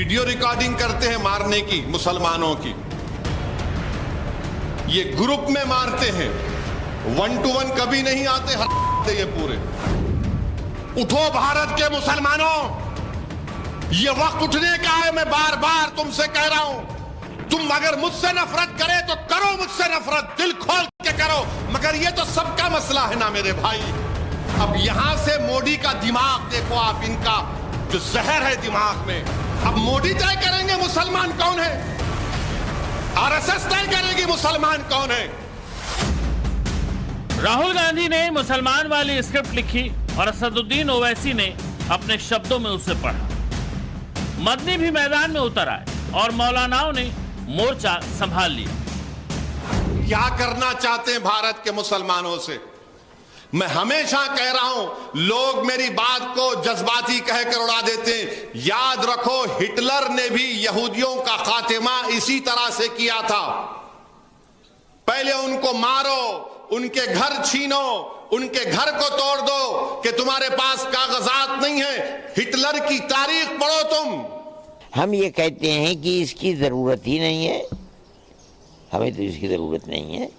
Video recording करते हैं मारने की, मुसलमानों की। ये ग्रुप में मारते हैं, 1 to 1 कभी नहीं आते, हर ये पूरे। उठो भारत के मुसलमानों, ये वक्त उठने का है। मैं बार बार तुमसे कह रहा हूं, तुम अगर मुझसे नफरत करे तो करो मुझसे नफरत, दिल खोल के करो, मगर ये तो सबका मसला है ना मेरे भाई। अब यहां से मोदी का दिमाग देखो आप, इनका जो जहर है दिमाग में। अब मोदी तय करेंगे मुसलमान कौन है, आरएसएस तय करेगी मुसलमान कौन है। राहुल गांधी ने मुसलमान वाली स्क्रिप्ट लिखी और असदुद्दीन ओवैसी ने अपने शब्दों में उसे पढ़ा। मदनी भी मैदान में उतर आए और मौलानाओं ने मोर्चा संभाल लिया। क्या करना चाहते हैं भारत के मुसलमानों से? मैं हमेशा कह रहा हूं, लोग मेरी बात को जज्बाती कहकर उड़ा देते हैं। याद रखो, हिटलर ने भी यहूदियों का खात्मा इसी तरह से किया था। पहले उनको मारो, उनके घर छीनो, उनके घर को तोड़ दो कि तुम्हारे पास कागजात नहीं है। हिटलर की तारीख पढ़ो तुम। हम ये कहते हैं कि इसकी ज़रूरत ही नहीं है, हमें तो इसकी ज़रूरत नहीं है।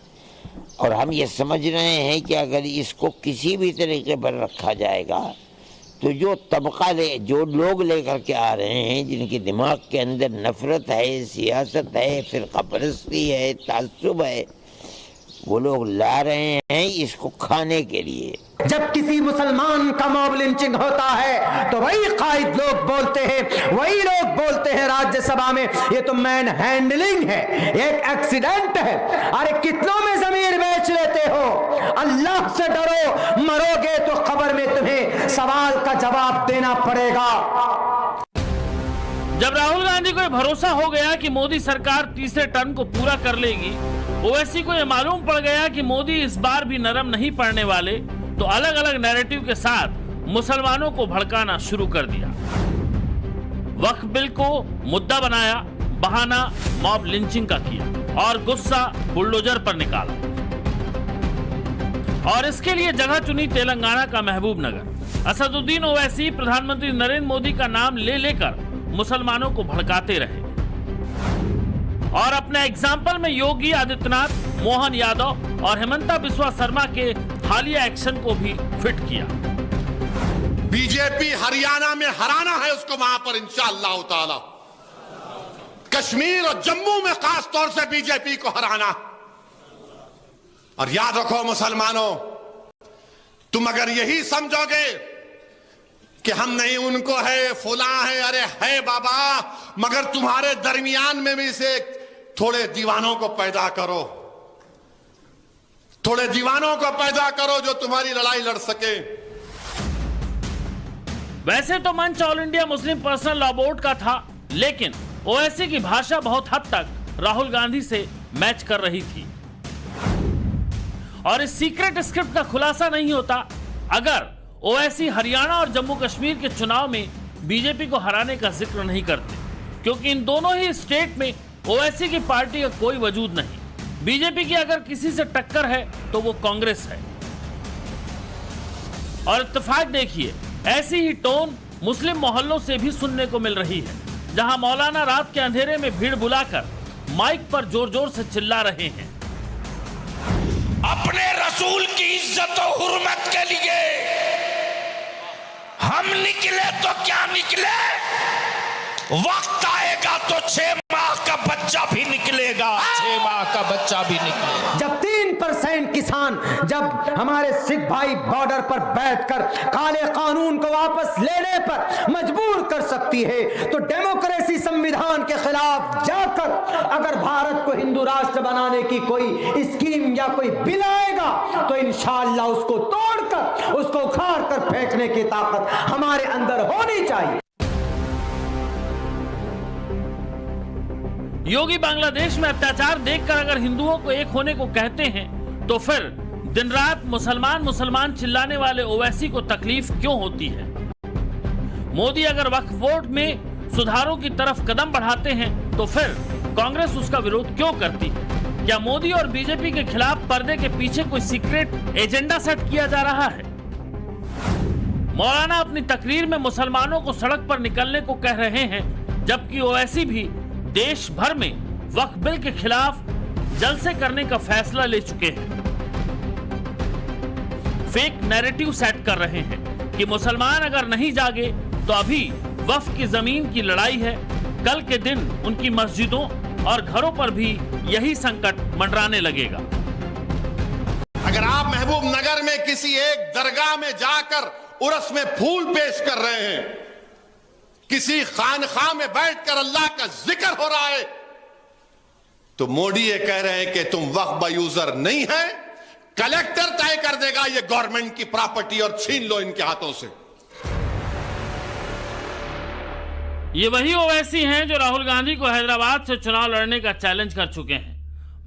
और हम ये समझ रहे हैं कि अगर इसको किसी भी तरीके पर रखा जाएगा तो जो तबका जो लोग लेकर के आ रहे हैं, जिनके दिमाग के अंदर नफरत है, सियासत है, फिरका परस्ती है, ताज्जुब है, वो लोग ला रहे हैं इसको खाने के लिए। जब किसी मुसलमान का मॉब लिंचिंग होता है तो वही कायद लोग बोलते हैं, वही लोग बोलते हैं राज्यसभा में, ये तो मैन हैंडलिंग है, एक एक्सीडेंट है। अरे कितनों में जमीन बेच लेते हो? अल्लाह से डरो, मरोगे तो खबर में तुम्हें सवाल का जवाब देना पड़ेगा। जब राहुल गांधी को भरोसा हो गया कि मोदी सरकार तीसरे टर्म को पूरा कर लेगी, ओवैसी को यह मालूम पड़ गया कि मोदी इस बार भी नरम नहीं पड़ने वाले, तो अलग अलग नैरेटिव के साथ मुसलमानों को भड़काना शुरू कर दिया। वक्फ बिल को मुद्दा बनाया, बहाना मॉब लिंचिंग का किया और गुस्सा बुलडोजर पर निकाला। और इसके लिए जगह चुनी तेलंगाना का महबूब नगर। असदुद्दीन ओवैसी प्रधानमंत्री नरेंद्र मोदी का नाम ले लेकर मुसलमानों को भड़काते रहे और अपने एग्जाम्पल में योगी आदित्यनाथ, मोहन यादव और हेमंता बिस्वा शर्मा के हालिया एक्शन को भी फिट किया। बीजेपी हरियाणा में हराना है उसको वहां पर इंशाअल्लाह ताला। कश्मीर और जम्मू में खास तौर से बीजेपी को हराना। और याद रखो मुसलमानों, तुम अगर यही समझोगे कि हम नहीं उनको है, फुला है, अरे है बाबा, मगर तुम्हारे दरमियान में भी से थोड़े दीवानों को पैदा करो, थोड़े दीवानों को पैदा करो जो तुम्हारी लड़ाई लड़ सके। वैसे तो मंच all India Muslim personal law board का था, लेकिन ओवैसी की भाषा बहुत हद तक राहुल गांधी से मैच कर रही थी। और इस सीक्रेट स्क्रिप्ट का खुलासा नहीं होता अगर ओवैसी हरियाणा और जम्मू कश्मीर के चुनाव में बीजेपी को हराने का जिक्र नहीं करते, क्योंकि इन दोनों ही स्टेट में ओवैसी की पार्टी का कोई वजूद नहीं। बीजेपी की अगर किसी से टक्कर है तो वो कांग्रेस है। और इत्तेफाक देखिए, ऐसी ही टोन मुस्लिम मोहल्लों से भी सुनने को मिल रही है, जहां मौलाना रात के अंधेरे में भीड़ बुलाकर माइक पर जोर जोर से चिल्ला रहे हैं, अपने रसूल की इज्जत और हुर्मत के लिए हम निकले तो क्या निकले, वक्त आएगा तो 6 माह का बच्चा भी निकलेगा, 6 माह का बच्चा भी निकलेगा। जब 3% किसान जब हमारे सिख भाई बॉर्डर पर बैठकर काले कानून को वापस लेने पर मजबूर कर सकती है, तो डेमोक्रेसी संविधान के खिलाफ जाकर अगर भारत को हिंदू राष्ट्र बनाने की कोई स्कीम या कोई बिल आएगा तो इंशाअल्लाह उसको तोड़कर, उसको उखाड़ कर फेंकने की ताकत हमारे अंदर होनी चाहिए। योगी बांग्लादेश में अत्याचार देखकर अगर हिंदुओं को एक होने को कहते हैं, तो फिर दिन रात मुसलमान मुसलमान चिल्लाने वाले ओवैसी को तकलीफ क्यों होती है? मोदी अगर वक्फ बोर्ड में सुधारों की तरफ कदम बढ़ाते हैं तो फिर कांग्रेस उसका विरोध क्यों करती है? क्या मोदी और बीजेपी के खिलाफ पर्दे के पीछे कोई सीक्रेट एजेंडा सेट किया जा रहा है? मौलाना अपनी तकरीर में मुसलमानों को सड़क पर निकलने को कह रहे हैं, जबकि ओवैसी भी देश भर में वक्फ बिल के खिलाफ जलसे करने का फैसला ले चुके हैं। फेक नैरेटिव सेट कर रहे हैं कि मुसलमान अगर नहीं जागे तो अभी वक्फ की जमीन की लड़ाई है, कल के दिन उनकी मस्जिदों और घरों पर भी यही संकट मंडराने लगेगा। अगर आप महबूब नगर में किसी एक दरगाह में जाकर उर्स में फूल पेश कर रहे हैं, किसी खानखा में बैठकर अल्लाह का जिक्र हो रहा है, तो मोदी ये कह रहे हैं कि तुम वक्फ यूजर नहीं है, कलेक्टर तय कर देगा ये गवर्नमेंट की प्रॉपर्टी और छीन लो इनके हाथों से। ये वही ओवैसी हैं जो राहुल गांधी को हैदराबाद से चुनाव लड़ने का चैलेंज कर चुके हैं,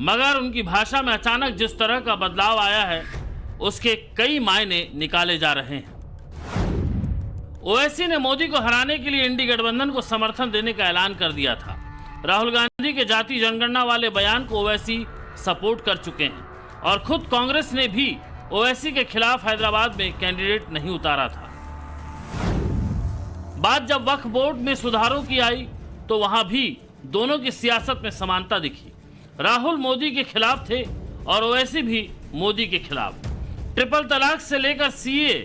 मगर उनकी भाषा में अचानक जिस तरह का बदलाव आया है उसके कई मायने निकाले जा रहे हैं। ओवैसी ने मोदी को हराने के लिए इंडी गठबंधन को समर्थन देने का ऐलान कर दिया था। राहुल गांधी के जाति जनगणना वाले बयान को ओवैसी सपोर्ट कर चुके हैं और खुद कांग्रेस ने भी ओवैसी के खिलाफ हैदराबाद में कैंडिडेट नहीं उतारा था। बात जब वक्फ बोर्ड में सुधारों की आई तो वहां भी दोनों की सियासत में समानता दिखी। राहुल मोदी के खिलाफ थे और ओवैसी भी मोदी के खिलाफ। ट्रिपल तलाक से लेकर सीए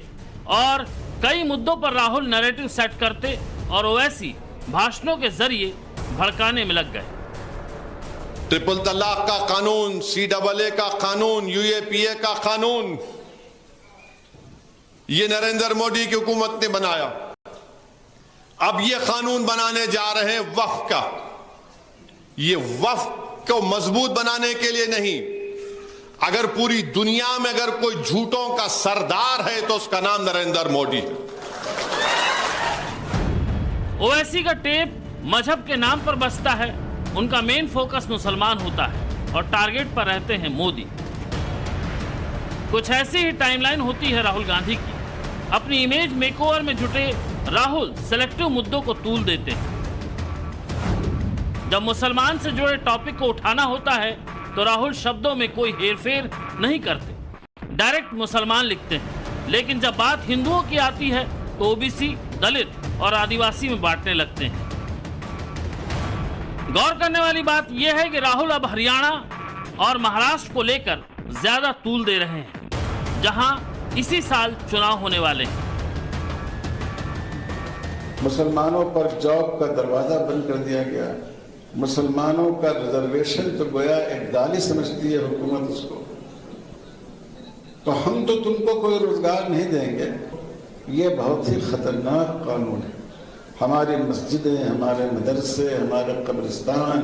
और कई मुद्दों पर राहुल नैरेटिव सेट करते और ओवैसी भाषणों के जरिए भड़काने में लग गए। ट्रिपल तलाक का कानून, CAA का कानून, UAPA का कानून, ये नरेंद्र मोदी की हुकूमत ने बनाया। अब ये कानून बनाने जा रहे हैं वक्फ का। ये वक्फ को मजबूत बनाने के लिए नहीं, अगर पूरी दुनिया में अगर कोई झूठों का सरदार है तो उसका नाम नरेंद्र मोदी है। ओवैसी का टेप मजहब के नाम पर बसता है, उनका मेन फोकस मुसलमान होता है और टारगेट पर रहते हैं मोदी। कुछ ऐसी ही टाइमलाइन होती है राहुल गांधी की। अपनी इमेज मेकओवर में जुटे राहुल सेलेक्टिव मुद्दों को तूल देते हैं। जब मुसलमान से जुड़े टॉपिक को उठाना होता है तो राहुल शब्दों में कोई हेरफेर नहीं करते, डायरेक्ट मुसलमान लिखते हैं। लेकिन जब बात हिंदुओं की आती है तो ओबीसी, दलित और आदिवासी में बांटने लगते हैं। गौर करने वाली बात यह है कि राहुल अब हरियाणा और महाराष्ट्र को लेकर ज्यादा तूल दे रहे हैं, जहां इसी साल चुनाव होने वाले हैं। मुसलमानों पर जॉब का दरवाजा बंद कर दिया गया। मुसलमानों का रिजर्वेशन तो गोया एक गाली समझती है हुकूमत उसको। तो हम तो तुमको कोई रोजगार नहीं देंगे। ये बहुत ही खतरनाक कानून है। हमारी मस्जिदें, हमारे मदरसे, हमारे कब्रिस्तान,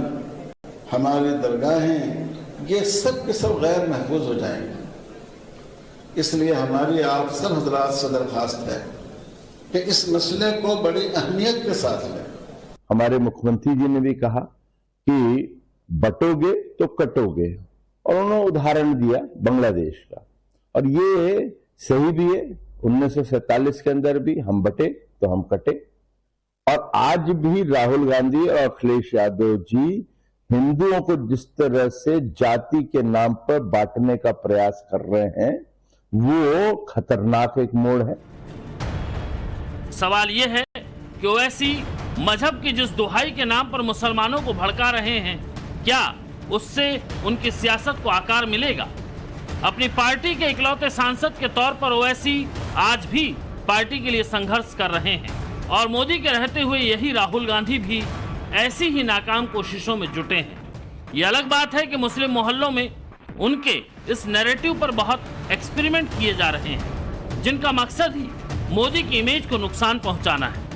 हमारी दरगाहें, ये सब के सब गैर महफूज हो जाएंगे। इसलिए हमारी आप सब हजरात से दरख्वास्त है कि इस मसले को बड़ी अहमियत के साथ लें। हमारे मुख्यमंत्री जी ने भी कहा कि बटोगे तो कटोगे, और उन्होंने उदाहरण दिया बांग्लादेश का, और ये सही भी है। 1947 के अंदर भी हम बटे तो हम कटे, और आज भी राहुल गांधी और अखिलेश यादव जी हिंदुओं को जिस तरह से जाति के नाम पर बांटने का प्रयास कर रहे हैं वो खतरनाक एक मोड़ है। सवाल यह है कि ओवैसी मजहब की जिस दुहाई के नाम पर मुसलमानों को भड़का रहे हैं, क्या उससे उनकी सियासत को आकार मिलेगा? अपनी पार्टी के इकलौते सांसद के तौर पर ओवैसी आज भी पार्टी के लिए संघर्ष कर रहे हैं, और मोदी के रहते हुए यही राहुल गांधी भी ऐसी ही नाकाम कोशिशों में जुटे हैं। ये अलग बात है कि मुस्लिम मोहल्लों में उनके इस नैरेटिव पर बहुत एक्सपेरिमेंट किए जा रहे हैं, जिनका मकसद ही मोदी की इमेज को नुकसान पहुंचाना है।